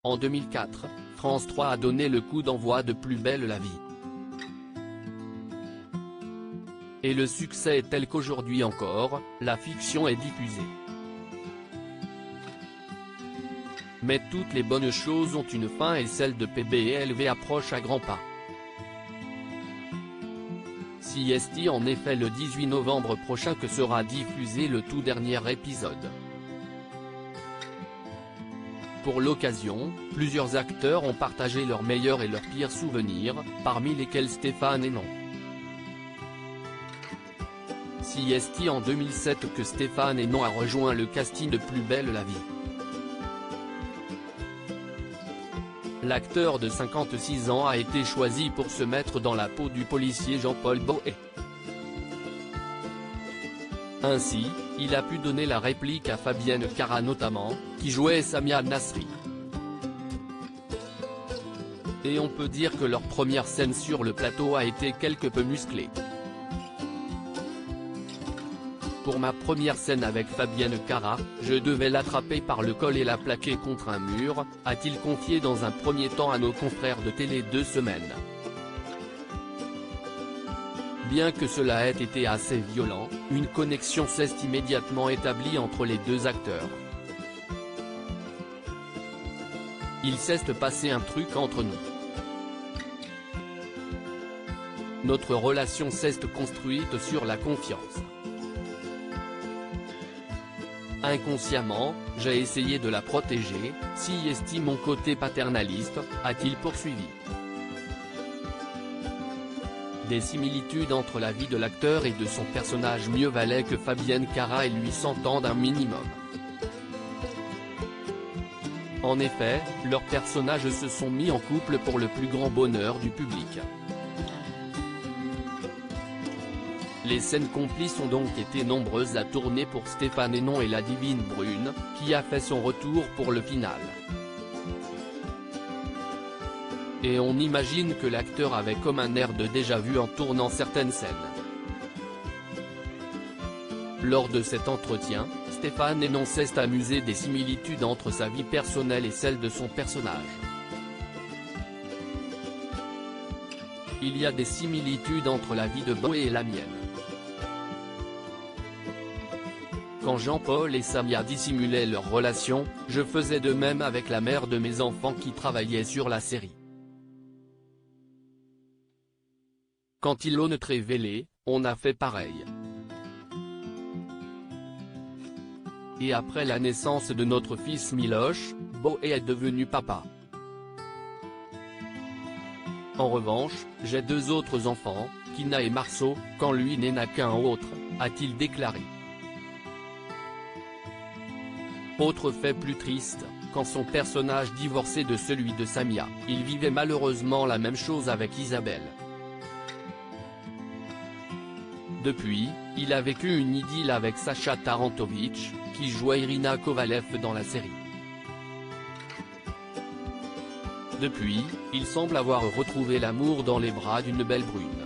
En 2004, France 3 a donné le coup d'envoi de Plus belle la vie. Et le succès est tel qu'aujourd'hui encore, la fiction est diffusée. Mais toutes les bonnes choses ont une fin et celle de PBLV approche à grands pas. C'est en effet le 18 novembre prochain que sera diffusé le tout dernier épisode. Pour l'occasion, plusieurs acteurs ont partagé leurs meilleurs et leurs pires souvenirs, parmi lesquels Stéphane Hénon. C'est en 2007 que Stéphane Hénon a rejoint le casting de Plus belle la vie. L'acteur de 56 ans a été choisi pour se mettre dans la peau du policier Jean-Paul Boët. Ainsi, il a pu donner la réplique à Fabienne Cara notamment, qui jouait Samia Nasri. Et on peut dire que leur première scène sur le plateau a été quelque peu musclée. Pour ma première scène avec Fabienne Cara, je devais l'attraper par le col et la plaquer contre un mur, a-t-il confié dans un premier temps à nos confrères de Télé 2 Semaines. Bien que cela ait été assez violent, une connexion s'est immédiatement établie entre les deux acteurs. Il s'est passé un truc entre nous. Notre relation s'est construite sur la confiance. Inconsciemment, j'ai essayé de la protéger, c'est mon côté paternaliste, a-t-il poursuivi. Des similitudes entre la vie de l'acteur et de son personnage mieux valait que Fabienne Cara et lui s'entendent un minimum. En effet, leurs personnages se sont mis en couple pour le plus grand bonheur du public. Les scènes complices ont donc été nombreuses à tourner pour Stéphane Hénon et la divine brune, qui a fait son retour pour le final. Et on imagine que l'acteur avait comme un air de déjà-vu en tournant certaines scènes. Lors de cet entretien, Stéphane Hénon s'est amusé des similitudes entre sa vie personnelle et celle de son personnage. Il y a des similitudes entre la vie de Boët et la mienne. Quand Jean-Paul et Samia dissimulaient leur relation, je faisais de même avec la mère de mes enfants qui travaillait sur la série. Quand ils l'ont révélé, on a fait pareil. Et après la naissance de notre fils Miloche, Boët est devenu papa. En revanche, j'ai deux autres enfants, Kina et Marceau, quand lui n'a qu'un autre, a-t-il déclaré. Autre fait plus triste, quand son personnage divorçait de celui de Samia, il vivait malheureusement la même chose avec Isabelle. Depuis, il a vécu une idylle avec Sacha Tarantović, qui jouait Irina Kovalev dans la série. Depuis, il semble avoir retrouvé l'amour dans les bras d'une belle brune.